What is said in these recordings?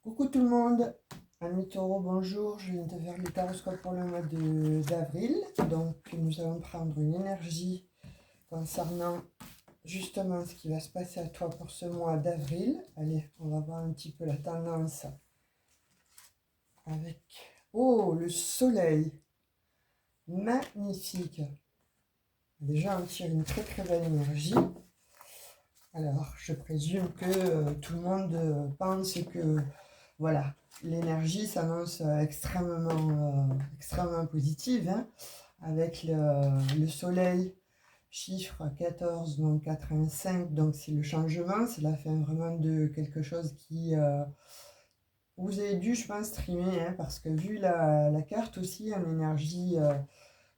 Coucou tout le monde, Ami Taureau, bonjour, je viens de faire le taroscope pour le mois d'avril. Donc nous allons prendre une énergie concernant justement ce qui va se passer à toi pour ce mois d'avril. Allez, on va voir un petit peu la tendance avec... Oh, le soleil, magnifique. Déjà on tire une très très belle énergie. Alors je présume que tout le monde pense que... Voilà, l'énergie s'annonce extrêmement positive, hein, avec le soleil, chiffre 14, donc 85, donc c'est le changement, c'est la fin vraiment de quelque chose qui... vous avez dû, je pense, streamer, hein, parce que vu la carte aussi, en énergie,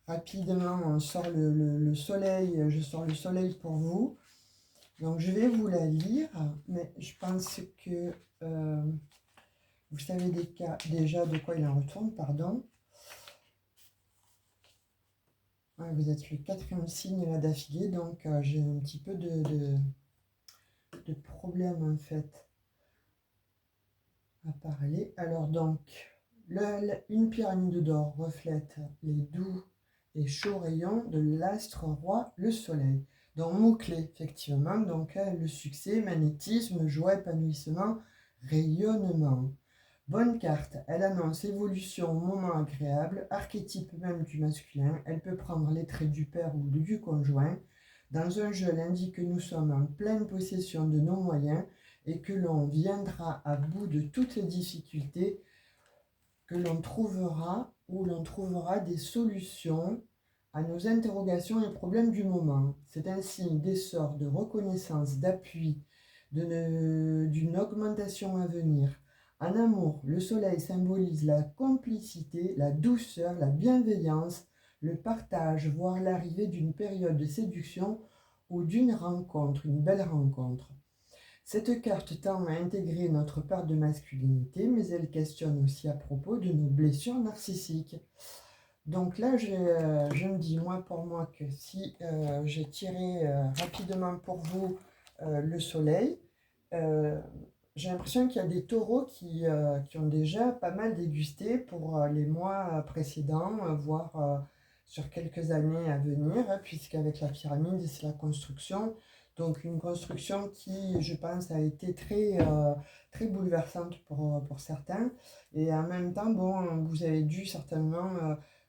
rapidement, on sort le soleil, je sors le soleil pour vous. Donc je vais vous la lire, mais je pense que... vous savez déjà de quoi il en retourne, pardon. Ouais, vous êtes le 4e signe là d'affilée, donc j'ai un petit peu de problème en fait à parler. Alors donc, une pyramide d'or reflète les doux et chauds rayons de l'astre roi, le soleil. Donc mots-clés, effectivement, donc le succès, magnétisme, joie, épanouissement, rayonnement. Bonne carte, elle annonce évolution, moment agréable, archétype même du masculin, elle peut prendre les traits du père ou du conjoint. Dans un jeu, elle indique que nous sommes en pleine possession de nos moyens et que l'on viendra à bout de toutes les difficultés, que l'on trouvera ou l'on trouvera des solutions à nos interrogations et problèmes du moment. C'est un signe d'essor, de reconnaissance, d'appui, d'une augmentation à venir. En amour, le soleil symbolise la complicité, la douceur, la bienveillance, le partage, voire l'arrivée d'une période de séduction ou d'une rencontre, une belle rencontre. Cette carte tend à intégrer notre part de masculinité, mais elle questionne aussi à propos de nos blessures narcissiques. Donc là, je me dis, moi pour moi, que si j'ai tiré rapidement pour vous le soleil, j'ai l'impression qu'il y a des taureaux qui ont déjà pas mal dégusté pour les mois précédents, voire sur quelques années à venir, hein, puisqu'avec la pyramide, c'est la construction. Donc une construction qui, je pense, a été très bouleversante pour certains. Et en même temps, bon, vous avez dû certainement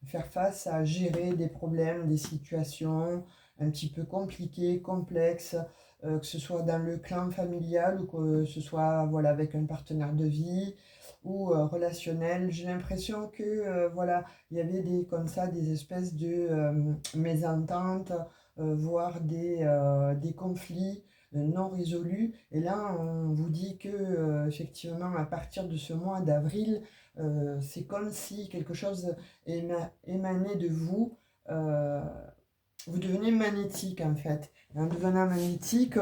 faire face à gérer des problèmes, des situations un petit peu compliquées, complexes, que ce soit dans le clan familial ou que ce soit voilà, avec un partenaire de vie ou relationnel. J'ai l'impression que voilà, il y avait comme ça des espèces de mésententes, voire des conflits non résolus. Et là, on vous dit que effectivement, à partir de ce mois d'avril, c'est comme si quelque chose émanait de vous. Vous devenez magnétique en fait. Et en devenant magnétique,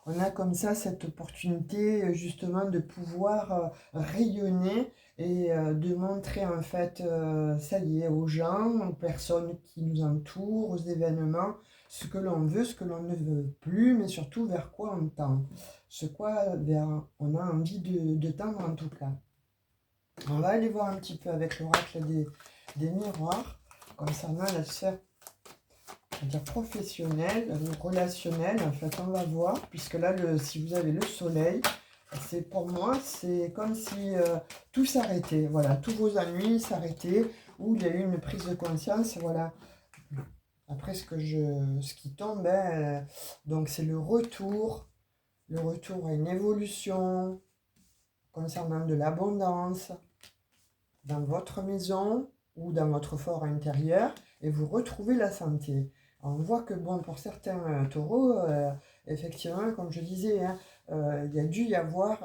on a comme ça cette opportunité justement de pouvoir rayonner et de montrer en fait, ça y est, aux gens, aux personnes qui nous entourent, aux événements, ce que l'on veut, ce que l'on ne veut plus, mais surtout vers quoi on tend. Vers on a envie de tendre en tout cas. On va aller voir un petit peu avec l'oracle des miroirs concernant la sphère dire professionnel ou relationnel, en fait on va voir, puisque là si vous avez le soleil, c'est pour moi c'est comme si tout s'arrêtait, voilà, tous vos ennuis s'arrêtaient, ou il y a eu une prise de conscience, voilà. Après ce qui tombe, hein, donc c'est le retour à une évolution concernant de l'abondance dans votre maison ou dans votre fort intérieur, et vous retrouvez la santé. On voit que bon, pour certains taureaux, effectivement, comme je disais, hein, il y a dû y avoir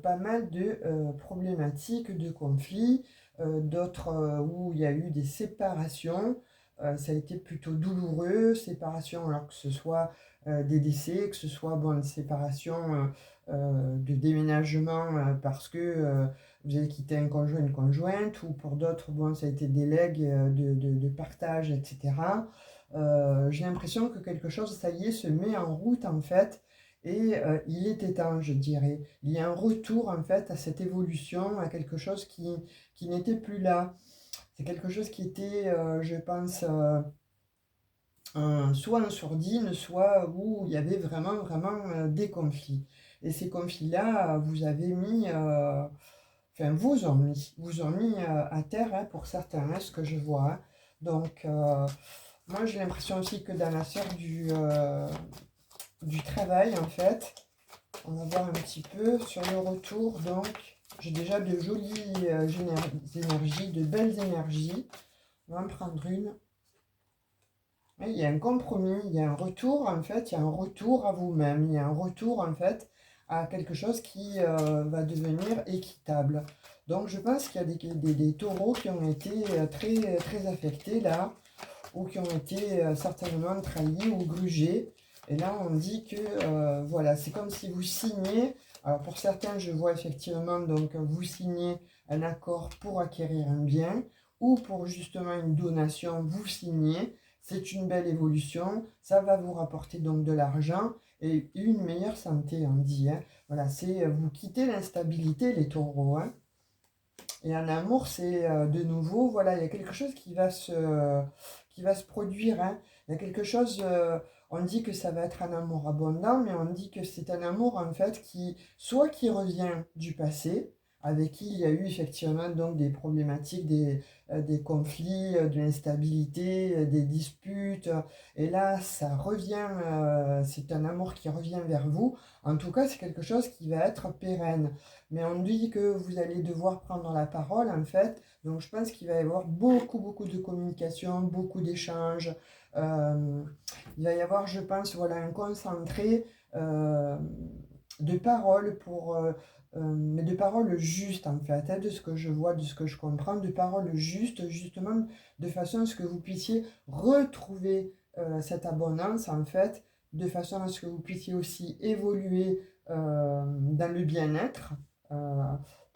pas mal de problématiques, de conflits, d'autres où il y a eu des séparations. Ça a été plutôt douloureux, séparation, alors que ce soit des décès, que ce soit bon, une séparation de déménagement parce que vous avez quitté un conjoint, une conjointe, ou pour d'autres, bon, ça a été des legs de partage, etc. J'ai l'impression que quelque chose, ça y est, se met en route en fait, et il était temps, je dirais. Il y a un retour en fait à cette évolution, à quelque chose qui n'était plus là. C'est quelque chose qui était, je pense, soit en sourdine, soit où il y avait vraiment des conflits. Et ces conflits-là, vous avez mis, enfin vous ont mis à terre hein, pour certains, hein, ce que je vois. Hein. Donc, moi j'ai l'impression aussi que dans la sphère du travail, en fait, on va voir un petit peu sur le retour. Donc, j'ai déjà de jolies énergies, de belles énergies. On va en prendre une. Oui, il y a un compromis, il y a un retour, en fait, il y a un retour à vous-même, il y a un retour, en fait, à quelque chose qui va devenir équitable. Donc, je pense qu'il y a des taureaux qui ont été très affectés, là, ou qui ont été certainement trahis ou grugés. Et là, on dit que, voilà, c'est comme si vous signez. Alors, pour certains, je vois effectivement, donc, vous signez un accord pour acquérir un bien, ou pour justement une donation, vous signez. C'est une belle évolution, ça va vous rapporter donc de l'argent et une meilleure santé, on dit. Hein. Voilà, c'est vous quittez l'instabilité, les taureaux. Hein. Et en amour, c'est de nouveau, voilà, il y a quelque chose qui va se produire. Hein. Il y a quelque chose, on dit que ça va être un amour abondant, mais on dit que c'est un amour en fait soit qui revient du passé, avec qui il y a eu effectivement donc des problématiques, des conflits, de l'instabilité, des disputes. Et là, ça revient, c'est un amour qui revient vers vous. En tout cas, c'est quelque chose qui va être pérenne. Mais on dit que vous allez devoir prendre la parole, en fait. Donc, je pense qu'il va y avoir beaucoup de communication, beaucoup d'échanges. Euh, il va y avoir, je pense, voilà, un concentré euh, de paroles mais de paroles justes, en fait, hein, de ce que je vois, de ce que je comprends, de paroles justes, justement, de façon à ce que vous puissiez retrouver cette abondance, en fait, de façon à ce que vous puissiez aussi évoluer dans le bien-être. Euh,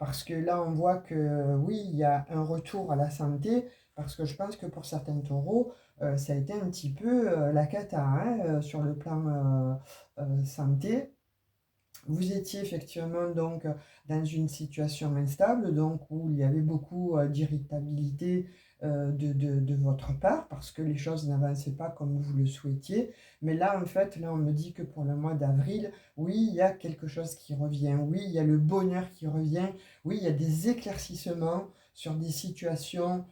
Parce que là, on voit que oui, il y a un retour à la santé, parce que je pense que pour certains taureaux, ça a été un petit peu la cata hein, sur le plan santé. Vous étiez effectivement donc dans une situation instable, donc où il y avait beaucoup d'irritabilité de votre part, parce que les choses n'avançaient pas comme vous le souhaitiez. Mais là, en fait, là, on me dit que pour le mois d'avril, oui, il y a quelque chose qui revient, oui, il y a le bonheur qui revient, oui, il y a des éclaircissements sur des situations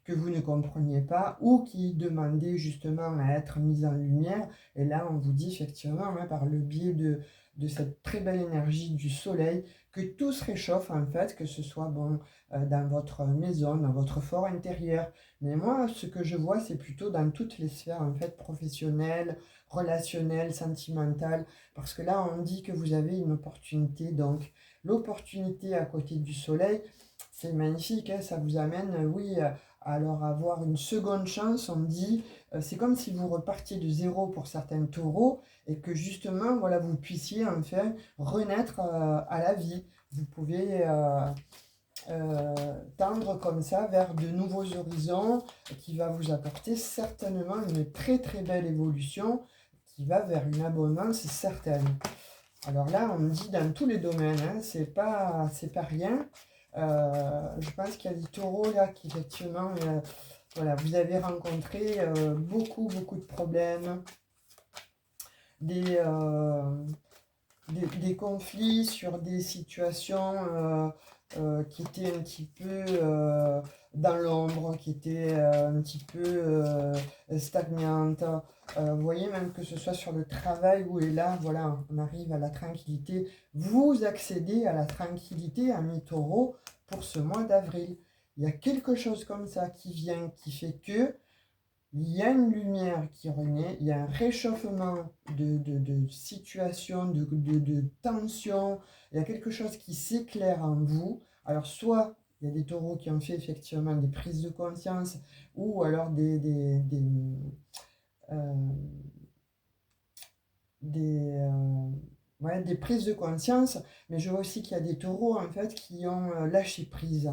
que vous ne compreniez pas ou qui demandaient justement à être mises en lumière. Et là, on vous dit effectivement, hein, par le biais de cette très belle énergie du soleil, que tout se réchauffe en fait, que ce soit bon dans votre maison, dans votre fort intérieur. Mais moi, ce que je vois, c'est plutôt dans toutes les sphères en fait, professionnelles, relationnelles, sentimentales, parce que là, on dit que vous avez une opportunité. Donc, l'opportunité à côté du soleil, c'est magnifique, hein, ça vous amène, oui, alors avoir une seconde chance, on dit, c'est comme si vous repartiez de zéro pour certains taureaux, et que justement, voilà, vous puissiez enfin renaître à la vie. Vous pouvez tendre comme ça vers de nouveaux horizons qui va vous apporter certainement une très belle évolution qui va vers une abondance certaine. Alors là, on me dit dans tous les domaines, hein, c'est pas rien. Je pense qu'il y a des taureaux là qui effectivement, voilà, vous avez rencontré beaucoup de problèmes, des, euh, des conflits sur des situations qui étaient un petit peu dans l'ombre, qui étaient un petit peu stagnantes. Vous voyez, même que ce soit sur le travail où est là, voilà, on arrive à la tranquillité. Vous accédez à la tranquillité à mi-taureau pour ce mois d'avril. Il y a quelque chose comme ça qui vient, qui fait que il y a une lumière qui renaît, il y a un réchauffement de situation, de tension, il y a quelque chose qui s'éclaire en vous. Alors soit il y a des taureaux qui ont fait effectivement des prises de conscience ou alors euh, ouais, des prises de conscience, mais je vois aussi qu'il y a des taureaux en fait qui ont lâché prise,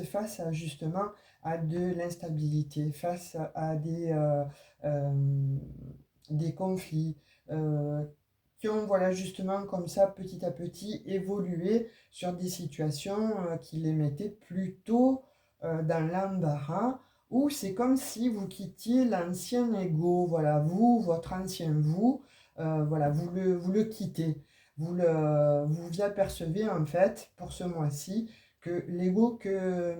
face à justement à de l'instabilité, face à des conflits, euh, qui ont, voilà, justement, comme ça, petit à petit, évolué sur des situations qui les mettaient plutôt dans l'embarras, où c'est comme si vous quittiez l'ancien ego, voilà, vous, votre ancien vous, voilà, vous le quittez. Vous vous apercevez, en fait, pour ce mois-ci, que l'ego que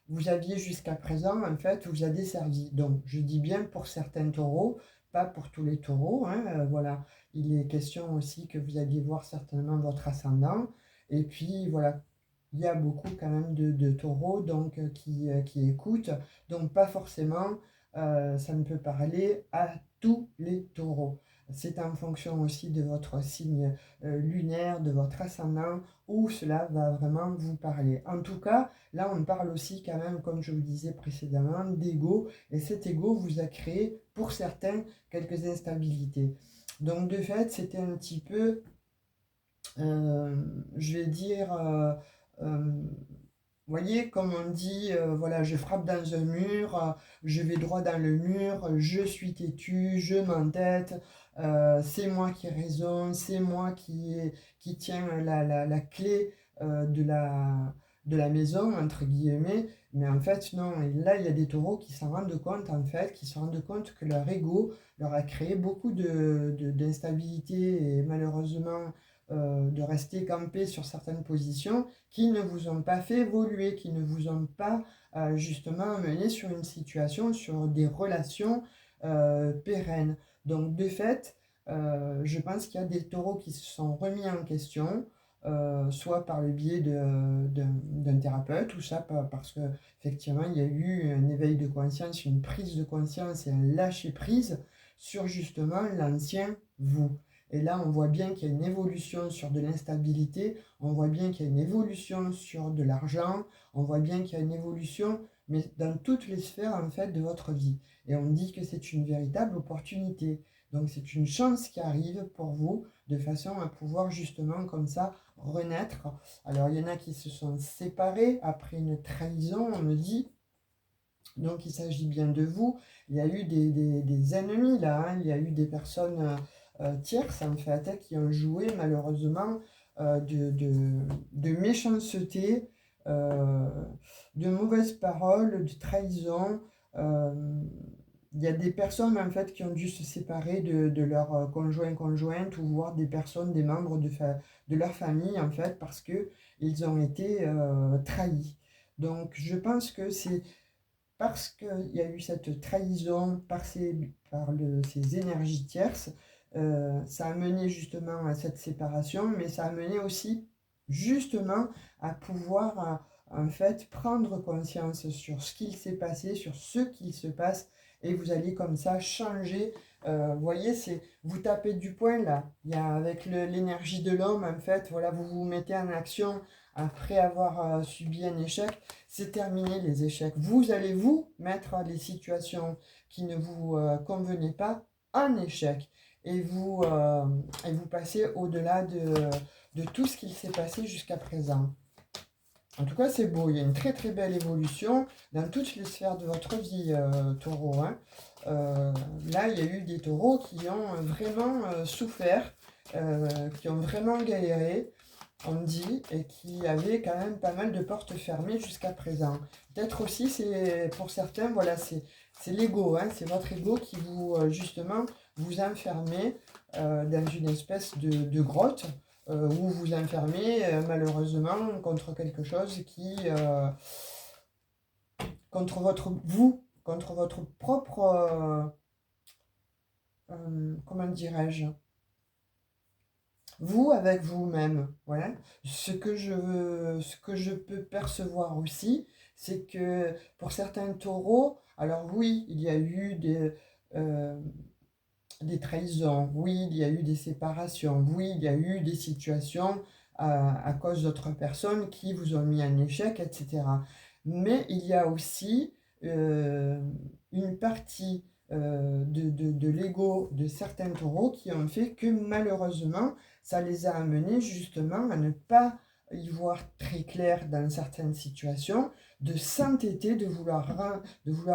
vous aviez jusqu'à présent, en fait, vous a desservi. Donc, je dis bien pour certains taureaux, pas pour tous les taureaux, hein, voilà. Il est question aussi que vous alliez voir certainement votre ascendant. Et puis, voilà, il y a beaucoup quand même de taureaux donc, qui écoutent. Donc, pas forcément, ça ne peut parler à tous les taureaux. C'est en fonction aussi de votre signe lunaire, de votre ascendant, où cela va vraiment vous parler. En tout cas, là, on parle aussi quand même, comme je vous disais précédemment, d'ego. Et cet ego vous a créé, pour certains, quelques instabilités. Donc, de fait, c'était un petit peu, je vais dire, vous voyez, comme on dit, voilà, je frappe dans un mur, je vais droit dans le mur, je suis têtu, je m'entête, c'est moi qui raisonne, c'est moi qui tiens la clé de la maison, entre guillemets. Mais en fait, non. Et là, il y a des taureaux qui s'en rendent compte, en fait, qui se rendent compte que leur ego leur a créé beaucoup d'instabilité et malheureusement de rester campé sur certaines positions qui ne vous ont pas fait évoluer, qui ne vous ont pas justement amené sur une situation, sur des relations pérennes. Donc de fait, je pense qu'il y a des taureaux qui se sont remis en question, soit par le biais d'un thérapeute, ou ça parce que effectivement il y a eu un éveil de conscience, une prise de conscience et un lâcher prise sur justement l'ancien vous. Et là, on voit bien qu'il y a une évolution sur de l'instabilité, on voit bien qu'il y a une évolution sur de l'argent, on voit bien qu'il y a une évolution, mais dans toutes les sphères en fait de votre vie. Et on dit que c'est une véritable opportunité. Donc c'est une chance qui arrive pour vous de façon à pouvoir justement comme ça renaître. Alors il y en a qui se sont séparés après une trahison, on me dit. Donc il s'agit bien de vous. Il y a eu des ennemis là, hein. Il y a eu des personnes tierces en fait qui ont joué malheureusement de méchanceté, euh, de mauvaises paroles, de trahison. Euh, il y a des personnes en fait qui ont dû se séparer de leur conjoint, conjointe ou voir des personnes, des membres de leur famille en fait parce que ils ont été trahis. Donc je pense que c'est parce qu'il y a eu cette trahison ces énergies tierces, ça a mené justement à cette séparation, mais ça a mené aussi justement à pouvoir en fait prendre conscience sur ce qu'il s'est passé, sur ce qu'il se passe, et vous allez comme ça changer. Vous voyez, vous tapez du poing là, il y a, avec l'énergie de l'homme, en fait, voilà, vous vous mettez en action après avoir subi un échec. C'est terminé les échecs. Vous allez vous mettre les situations qui ne vous convenaient pas en échec et vous passez au-delà de tout ce qu'il s'est passé jusqu'à présent. En tout cas, c'est beau. Il y a une très très belle évolution dans toutes les sphères de votre vie, taureau, hein. Là, il y a eu des taureaux qui ont vraiment souffert, qui ont vraiment galéré, on dit, et qui avait quand même pas mal de portes fermées jusqu'à présent. Peut-être aussi, c'est pour certains, voilà, c'est l'ego, hein, c'est votre ego qui vous, justement, vous enfermez dans une espèce de grotte où vous enfermez malheureusement contre quelque chose contre contre votre propre, comment dirais-je, vous avec vous-même, voilà. Ce que je peux percevoir aussi, c'est que pour certains taureaux, alors oui, il y a eu des trahisons, oui, il y a eu des séparations, oui, il y a eu des situations à cause d'autres personnes qui vous ont mis en échec, etc. Mais il y a aussi euh, une partie de l'ego de certains taureaux qui ont fait que malheureusement, ça les a amenés justement à ne pas y voir très clair dans certaines situations, de s'entêter, de vouloir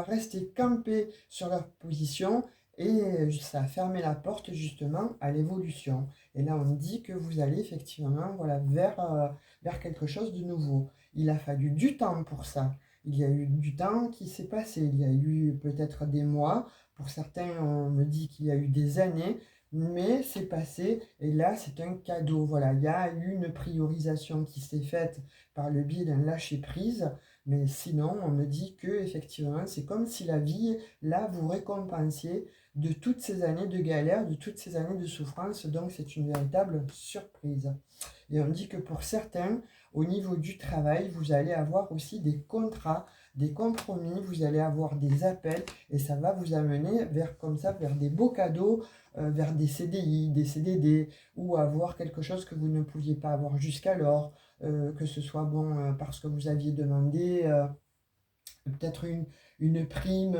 rester campés sur leur position et ça a fermé la porte justement à l'évolution. Et là, on dit que vous allez effectivement voilà, vers quelque chose de nouveau. Il a fallu du temps pour ça. Il y a eu du temps qui s'est passé. Il y a eu peut-être des mois. Pour certains, on me dit qu'il y a eu des années. Mais c'est passé. Et là, c'est un cadeau. Voilà, il y a eu une priorisation qui s'est faite par le biais d'un lâcher-prise. Mais sinon, on me dit que effectivement, c'est comme si la vie, là, vous récompensiez de toutes ces années de galère, de toutes ces années de souffrance. Donc, c'est une véritable surprise. Et on dit que pour certains, au niveau du travail, vous allez avoir aussi des contrats, des compromis, vous allez avoir des appels et ça va vous amener vers comme ça, vers des beaux cadeaux, vers des CDI, des CDD ou avoir quelque chose que vous ne pouviez pas avoir jusqu'alors, que ce soit bon parce que vous aviez demandé peut-être une prime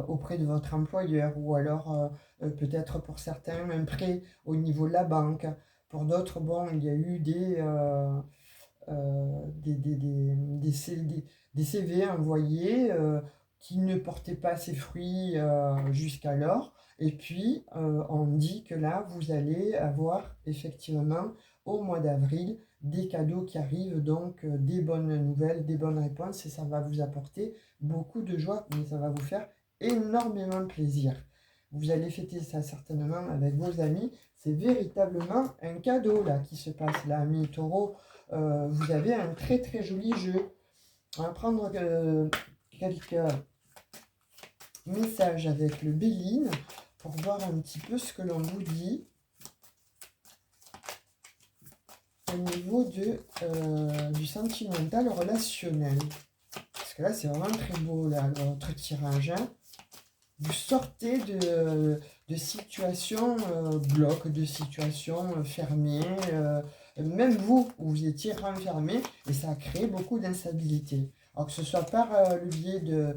auprès de votre employeur ou alors peut-être pour certains un prêt au niveau de la banque. Pour d'autres, bon, il y a eu des CV envoyés qui ne portaient pas ses fruits jusqu'alors. Et puis, on dit que là, vous allez avoir effectivement au mois d'avril des cadeaux qui arrivent, donc des bonnes nouvelles, des bonnes réponses, et ça va vous apporter beaucoup de joie, mais ça va vous faire énormément plaisir. Vous allez fêter ça certainement avec vos amis. C'est véritablement un cadeau là qui se passe là, amis taureaux. Vous avez un très très joli jeu. On va prendre quelques messages avec le Béline pour voir un petit peu ce que l'on vous dit au niveau du sentimental relationnel. Parce que là, c'est vraiment très beau, là, votre tirage. Hein. Vous sortez de situations blocs, de situations fermées, même vous, vous étiez renfermé, et ça a créé beaucoup d'instabilité. Alors que ce soit par le biais de,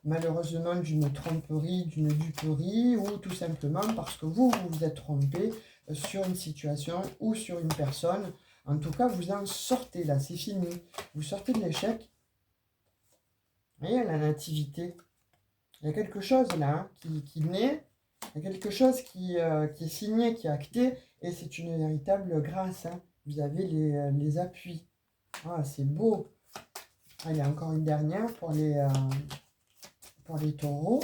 malheureusement, d'une tromperie, d'une duperie, ou tout simplement parce que vous vous êtes trompé sur une situation ou sur une personne. En tout cas, vous en sortez là, c'est fini. Vous sortez de l'échec. Et la nativité. Il y a quelque chose là qui naît, il y a quelque chose qui est signé, qui est acté, et c'est une véritable grâce. Hein. Vous avez les appuis. Ah, c'est beau. Ah, il y a encore une dernière pour les taureaux.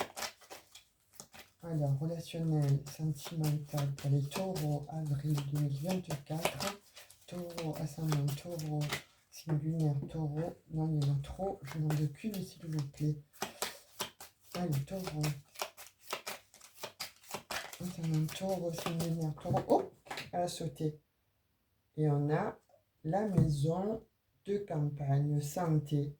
Alors, relationnel, sentimental pour les taureaux, avril 2024. Taureau, ascendant, taureau, signe lunaire, taureau. Non, il y en a trop. Je n'en veux qu'une, s'il vous plaît. Allez, taureau. Ascendant, taureau, signe lunaire, taureau. Oh, elle a sauté. Et on a la maison de campagne, santé.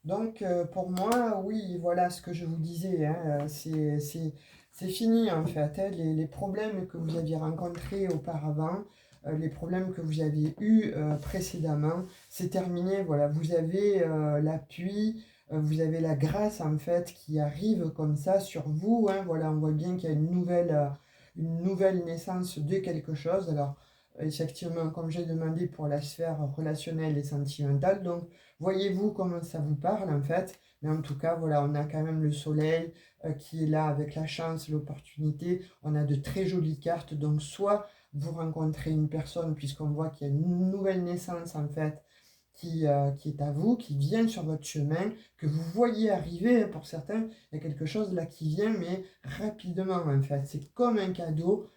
Donc, pour moi, oui, voilà ce que je vous disais. Hein, c'est fini, en fait. Hein, les problèmes que vous aviez rencontrés auparavant, les problèmes que vous aviez eus précédemment, c'est terminé. Voilà, vous avez l'appui, vous avez la grâce, en fait, qui arrive comme ça sur vous. Hein, voilà, on voit bien qu'il y a une nouvelle naissance de quelque chose. Alors, effectivement, comme j'ai demandé pour la sphère relationnelle et sentimentale, donc, voyez-vous comment ça vous parle en fait, mais en tout cas, voilà, on a quand même le soleil qui est là avec la chance, l'opportunité. On a de très jolies cartes, donc soit vous rencontrez une personne, puisqu'on voit qu'il y a une nouvelle naissance en fait, qui est à vous, qui vient sur votre chemin, que vous voyez arriver. Hein, pour certains, il y a quelque chose là qui vient, mais rapidement en fait. C'est comme un cadeau.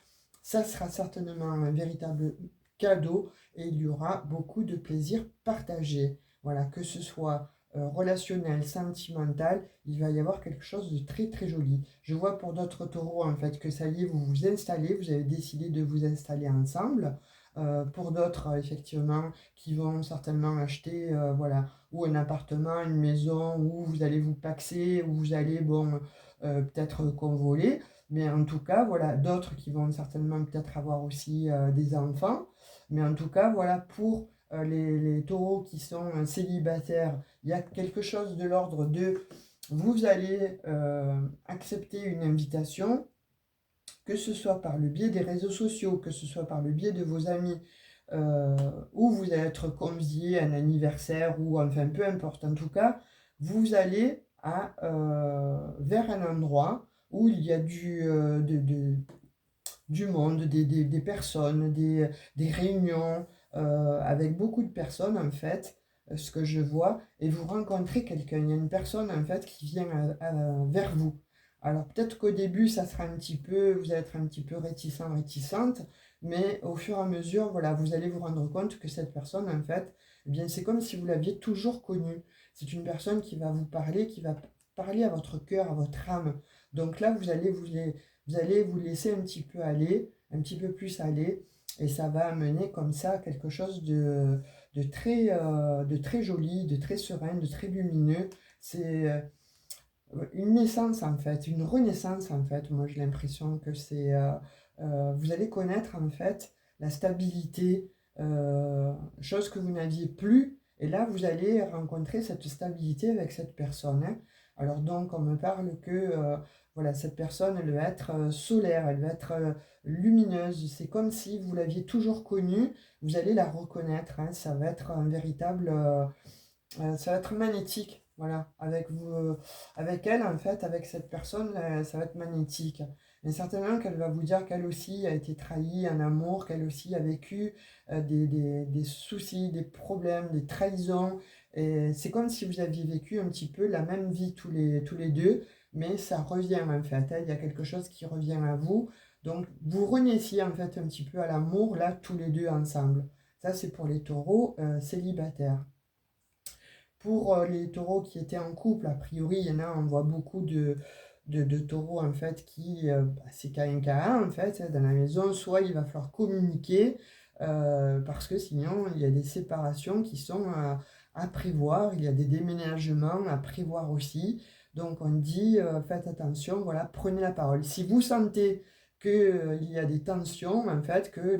Ça sera certainement un véritable cadeau et il y aura beaucoup de plaisir partagé. Voilà, que ce soit relationnel, sentimental, il va y avoir quelque chose de très très joli. Je vois pour d'autres taureaux en fait que ça y est, vous vous installez, vous avez décidé de vous installer ensemble. Pour d'autres, effectivement, qui vont certainement acheter voilà, ou un appartement, une maison, où vous allez vous paxer, où vous allez bon, peut-être convoler. Mais en tout cas, voilà, d'autres qui vont certainement peut-être avoir aussi des enfants. Mais en tout cas, voilà, pour les taureaux qui sont célibataires, il y a quelque chose de l'ordre de vous allez accepter une invitation, que ce soit par le biais des réseaux sociaux, que ce soit par le biais de vos amis, ou vous allez être convié à un anniversaire, ou enfin peu importe. En tout cas, vous allez vers un endroit où il y a du monde, des personnes, des réunions avec beaucoup de personnes en fait, ce que je vois, et vous rencontrez quelqu'un. Il y a une personne en fait qui vient vers vous. Alors peut-être qu'au début, ça sera un petit peu, vous allez être un petit peu réticente, mais au fur et à mesure, voilà, vous allez vous rendre compte que cette personne, en fait, eh bien, c'est comme si vous l'aviez toujours connue. C'est une personne qui va vous parler, qui va parler à votre cœur, à votre âme. Donc là, vous allez vous laisser un petit peu aller, un petit peu plus aller, et ça va amener comme ça à quelque chose de très joli, de très serein, de très lumineux. C'est une naissance en fait, une renaissance en fait. Moi j'ai l'impression que vous allez connaître en fait la stabilité, chose que vous n'aviez plus. Et là vous allez rencontrer cette stabilité avec cette personne, hein. Alors donc on me parle que voilà, cette personne elle va être solaire, elle va être lumineuse. C'est comme si vous l'aviez toujours connue, vous allez la reconnaître, hein. Ça va être un véritable ça va être magnétique, voilà, avec vous, avec elle, en fait, avec cette personne, ça va être magnétique. Et certainement qu'elle va vous dire qu'elle aussi a été trahie en amour, qu'elle aussi a vécu des soucis, des problèmes, des trahisons. Et c'est comme si vous aviez vécu un petit peu la même vie tous les deux, mais ça revient en fait, hein. Il y a quelque chose qui revient à vous. Donc, vous renaissiez en fait un petit peu à l'amour, là, tous les deux ensemble. Ça, c'est pour les taureaux célibataires. Pour les taureaux qui étaient en couple, a priori, il y en a, on voit beaucoup de taureaux en fait qui, c'est K1 en fait dans la maison, soit il va falloir communiquer parce que sinon il y a des séparations qui sont à prévoir, il y a des déménagements à prévoir aussi. Donc on dit faites attention, voilà, prenez la parole. Si vous sentez qu'il y a des tensions, en fait, que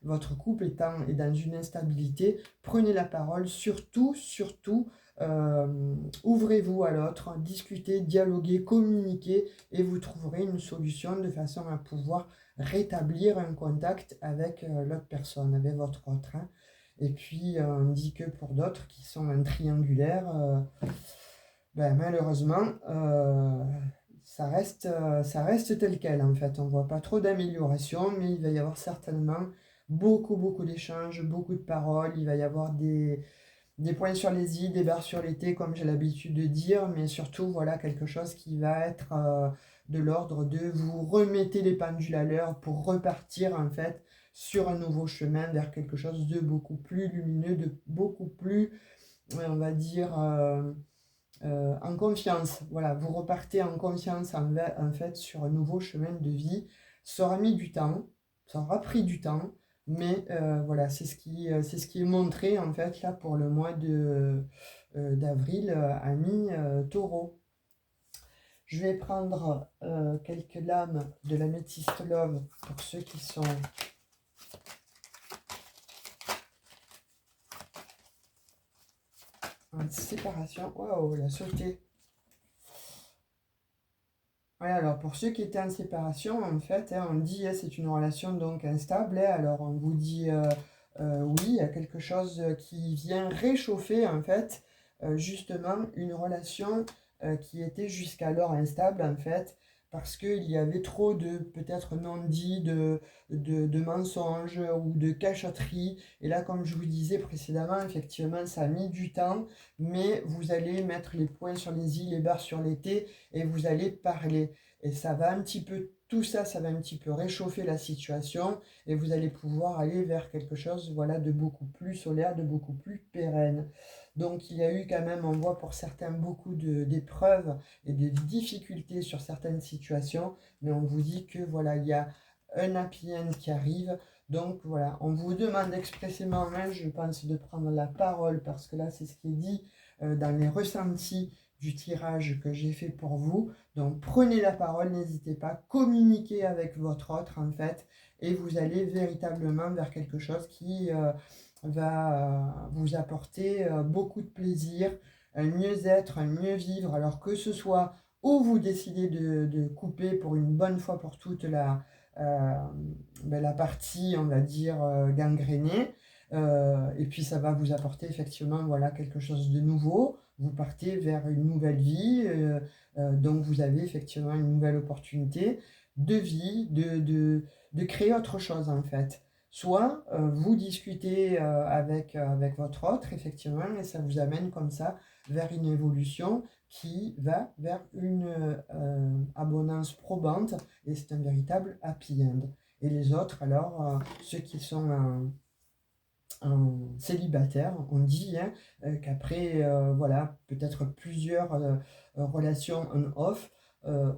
votre couple est dans une instabilité, prenez la parole, surtout ouvrez-vous à l'autre, discutez, dialoguez, communiquez et vous trouverez une solution de façon à pouvoir rétablir un contact avec l'autre personne, avec votre autre, hein. Et puis on dit que pour d'autres qui sont un triangulaire, ben, malheureusement, ça reste tel quel en fait. On ne voit pas trop d'amélioration, mais il va y avoir certainement beaucoup d'échanges, beaucoup de paroles. Il va y avoir des points sur les i, des barres sur les t, comme j'ai l'habitude de dire, mais surtout, voilà, quelque chose qui va être de l'ordre de vous remettez les pendules à l'heure pour repartir, en fait, sur un nouveau chemin vers quelque chose de beaucoup plus lumineux, de beaucoup plus, on va dire, en confiance. Voilà, vous repartez en confiance, en fait, sur un nouveau chemin de vie. Ça aura mis du temps, ça aura pris du temps, mais voilà, c'est ce qui est montré en fait là pour le mois d'avril à mi-taureau. Je vais prendre quelques lames de l'améthyste love pour ceux qui sont en séparation. Waouh, elle a sauté. Ouais, alors pour ceux qui étaient en séparation, en fait, hein, on dit c'est une relation donc instable, hein. Alors on vous dit oui, il y a quelque chose qui vient réchauffer en fait justement une relation qui était jusqu'alors instable en fait parce qu'il y avait trop de peut-être non-dits, de mensonges ou de cachotteries. Et là, comme je vous disais précédemment, effectivement, ça a mis du temps, mais vous allez mettre les points sur les i, les barres sur les t et vous allez parler. Et ça va un petit peu, tout ça, ça va un petit peu réchauffer la situation et vous allez pouvoir aller vers quelque chose, voilà, de beaucoup plus solaire, de beaucoup plus pérenne. Donc il y a eu quand même, on voit pour certains beaucoup d'épreuves et de difficultés sur certaines situations, mais on vous dit que voilà, il y a un happy end qui arrive. Donc voilà, on vous demande expressément, hein, je pense, de prendre la parole parce que là, c'est ce qui est dit dans les ressentis du tirage que j'ai fait pour vous. Donc prenez la parole, n'hésitez pas, communiquez avec votre autre en fait, et vous allez véritablement vers quelque chose qui va vous apporter beaucoup de plaisir, un mieux-être, un mieux-vivre, alors que ce soit où vous décidez de couper pour une bonne fois pour toutes euh, la partie, on va dire, gangrénée. Et puis ça va vous apporter effectivement voilà, quelque chose de nouveau. Vous partez vers une nouvelle vie, donc vous avez effectivement une nouvelle opportunité de vie, de créer autre chose en fait. Soit vous discutez avec votre autre, effectivement, et ça vous amène comme ça vers une évolution qui va vers une abondance probante, et c'est un véritable happy end. Et les autres, alors, ceux qui sont célibataire, on dit hein, qu'après voilà, peut-être plusieurs relations on-off,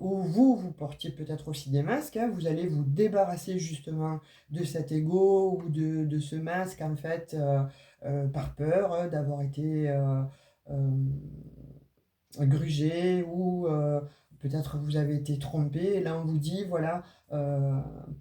où vous portiez peut-être aussi des masques, hein, vous allez vous débarrasser justement de cet ego ou de ce masque en fait par peur d'avoir été grugé ou peut-être vous avez été trompé. Et là, on vous dit, voilà,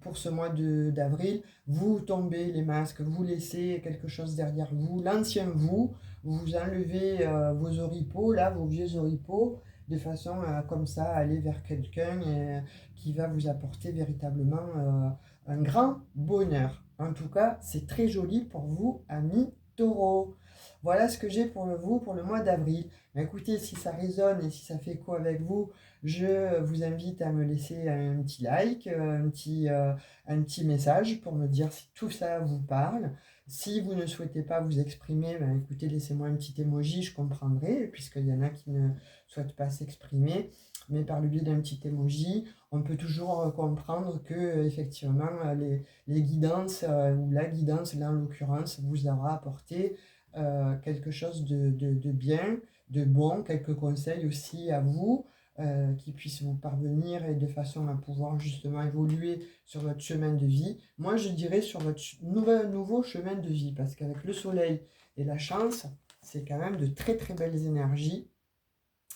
pour ce mois d'avril, vous tombez les masques, vous laissez quelque chose derrière vous, l'ancien vous, vous enlevez vos oripeaux, là, vos vieux oripeaux, de façon à, comme ça, aller vers quelqu'un qui va vous apporter véritablement un grand bonheur. En tout cas, c'est très joli pour vous, amis taureaux. Voilà ce que j'ai pour vous pour le mois d'avril. Écoutez, si ça résonne et si ça fait écho avec vous, je vous invite à me laisser un petit like, un petit message pour me dire si tout ça vous parle. Si vous ne souhaitez pas vous exprimer, ben écoutez, laissez-moi un petit emoji, je comprendrai, puisqu'il y en a qui ne souhaitent pas s'exprimer. Mais par le biais d'un petit emoji, on peut toujours comprendre que effectivement les guidances ou la guidance, là en l'occurrence, vous aura apporté quelque chose de bien, de bon, quelques conseils aussi à vous qui puissent vous parvenir et de façon à pouvoir justement évoluer sur votre chemin de vie. Moi, je dirais sur votre nouveau chemin de vie, parce qu'avec le soleil et la chance, c'est quand même de très très belles énergies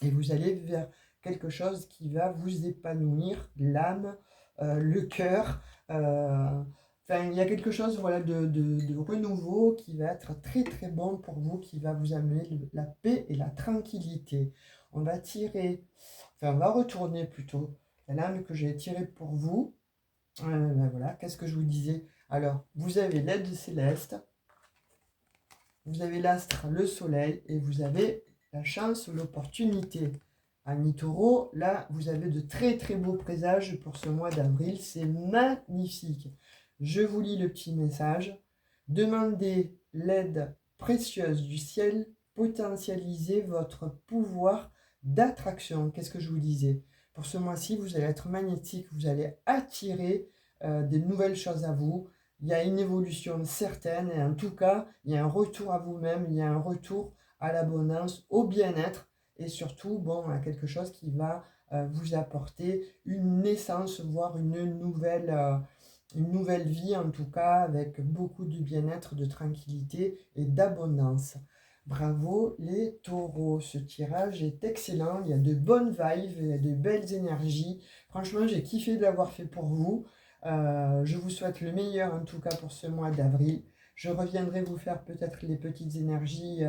et vous allez vers quelque chose qui va vous épanouir l'âme, le cœur. Enfin, il y a quelque chose voilà, de renouveau qui va être très très bon pour vous, qui va vous amener la paix et la tranquillité. On va tirer, enfin on va retourner plutôt la lame que j'ai tirée pour vous. Ben voilà, qu'est-ce que je vous disais? Alors, vous avez l'aide céleste, vous avez l'astre, le soleil, et vous avez la chance ou l'opportunité. Amis taureaux, là, vous avez de très très beaux présages pour ce mois d'avril. C'est magnifique. Je vous lis le petit message. Demandez l'aide précieuse du ciel. Potentialisez votre pouvoir d'attraction. Qu'est-ce que je vous disais? Pour ce mois-ci, vous allez être magnétique. Vous allez attirer des nouvelles choses à vous. Il y a une évolution certaine et en tout cas, il y a un retour à vous-même, il y a un retour à l'abondance, au bien-être et surtout, bon, à quelque chose qui va vous apporter une naissance, voire une nouvelle vie en tout cas, avec beaucoup de bien-être, de tranquillité et d'abondance. Bravo les taureaux, ce tirage est excellent, il y a de bonnes vibes, il y a de belles énergies. Franchement, j'ai kiffé de l'avoir fait pour vous. Je vous souhaite le meilleur en tout cas pour ce mois d'avril. Je reviendrai vous faire peut-être les petites énergies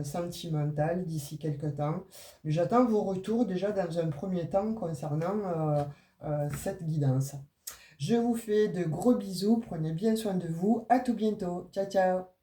sentimentales d'ici quelques temps. Mais j'attends vos retours déjà dans un premier temps concernant cette guidance. Je vous fais de gros bisous, prenez bien soin de vous. À tout bientôt. Ciao, ciao.